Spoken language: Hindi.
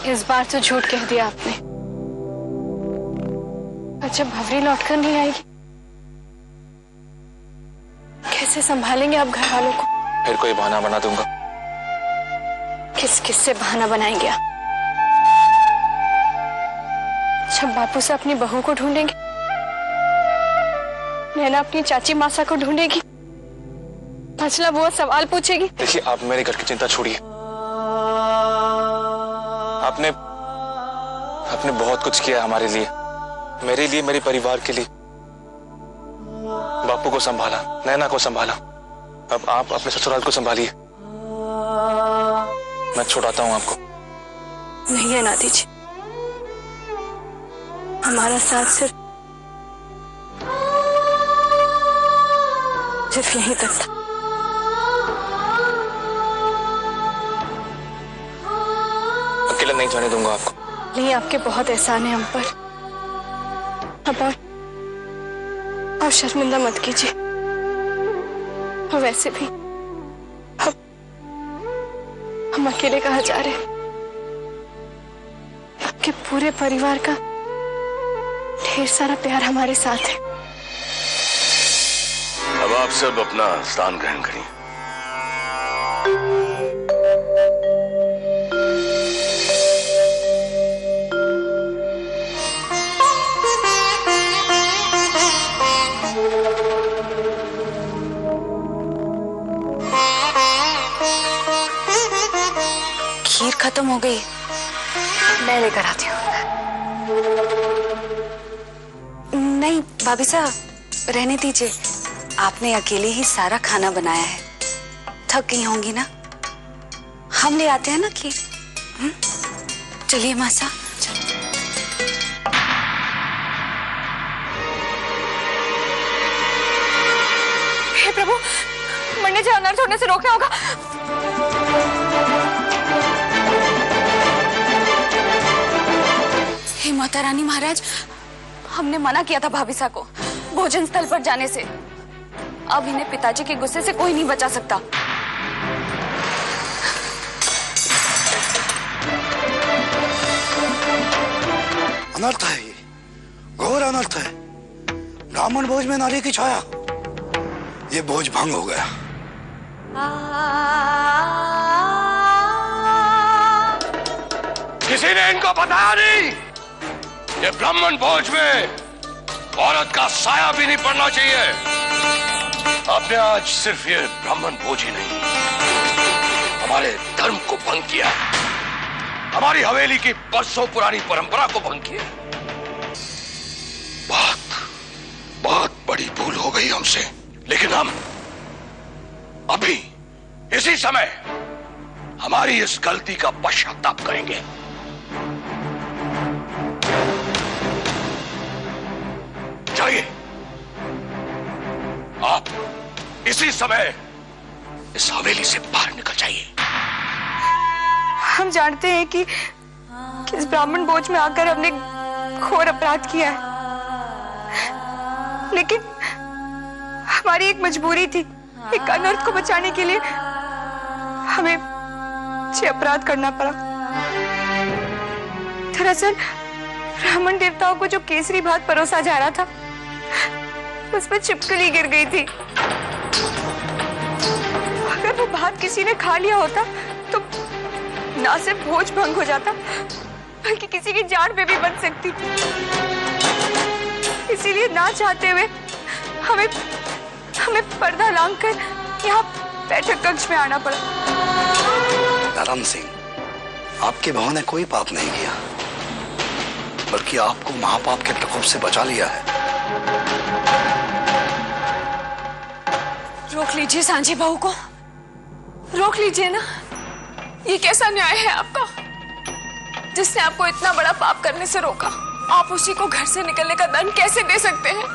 इस बार तो झूठ कह दिया आपने। और जब भवरी लौटकर नहीं आएगी कैसे संभालेंगे आप घर वालों को? फिर कोई बहाना बना दूंगा। किस किस से बहाना बनाएंगे आप? जब बापू से अपनी बहू को ढूंढेंगे, नैना अपनी चाची मासा को ढूंढेगी, फसला वो सवाल पूछेगी। देखिए, आप मेरे घर की चिंता छोड़िए। आपने बहुत कुछ किया हमारे लिए, मेरे लिए, मेरे परिवार के लिए। बापू को संभाला, नैना को संभाला, अब आप अपने ससुराल को संभालिए। मैं छुड़ाता हूं आपको। नहीं है नाती जी, हमारा साथ सिर्फ यहीं तक था। अकेला नहीं जाने दूंगा आपको। नहीं, आपके बहुत एहसान है हम पर। अब और शर्मिंदा मत कीजिए। और वैसे भी हम अकेले कहाँ जा रहे हैं? आपके पूरे परिवार का ढेर सारा प्यार हमारे साथ है। अब आप सब अपना स्थान ग्रहण करिए। खीर खत्म हो गई, मैं लेकर आती हूँ। नहीं भाभी साहब, रहने दीजिए। आपने अकेले ही सारा खाना बनाया है, थक गई होंगी ना। हम ले आते हैं ना खीर। चलिए मासा। हे प्रभु, मरने से अनर्थ होने से रोकना होगा। हे माता रानी महाराज, हमने मना किया था भाभी साहब को भोजन स्थल पर जाने से। अब इन्हें पिताजी के गुस्से से कोई नहीं बचा सकता। अनर्थ है ये, घोर अनर्थ है। ब्राह्मण भोज में नारी की छाया, ये भोज भंग हो गया। किसी ने इनको बताया नहीं, ये ब्राह्मण भोज में औरत का साया भी नहीं पड़ना चाहिए। आपने आज सिर्फ ये ब्राह्मण भोज ही नहीं, हमारे धर्म को भंग किया, हमारी हवेली की बरसों पुरानी परंपरा को भंग किया। बहुत बड़ी भूल हो गई हमसे, लेकिन हम अभी इसी समय हमारी इस गलती का पश्चाताप करेंगे। जाइए, आप इसी समय इस हवेली से बाहर निकल जाइए। हम जानते हैं कि इस ब्राह्मण भोज में आकर हमने घोर अपराध किया है, लेकिन हमारी एक मजबूरी थी। एक अनर्थ को बचाने के लिए हमें ये अपराध करना पड़ा। दरअसल ब्राह्मण देवताओं को जो केसरी भात परोसा जा रहा था, उसमें छिपकली गिर गई थी। अगर वो भात किसी ने खा लिया होता तो ना सिर्फ भोज भंग हो जाता, बल्कि किसी की जान पे भी बन सकती थी। इसीलिए ना चाहते हुए हमें पर्दा लांघकर यहाँ बैठक कक्ष में आना पड़ा। धर्म सिंह, आपकी बहू ने कोई पाप नहीं किया, बल्कि आपको महापाप के प्रकोप से बचा लिया है। रोक लीजिए सांझी बहू को, रोक लीजिए ना। ये कैसा न्याय है आपका, जिसने आपको इतना बड़ा पाप करने से रोका? आप उसी को घर से निकलने का दंड कैसे दे सकते हैं?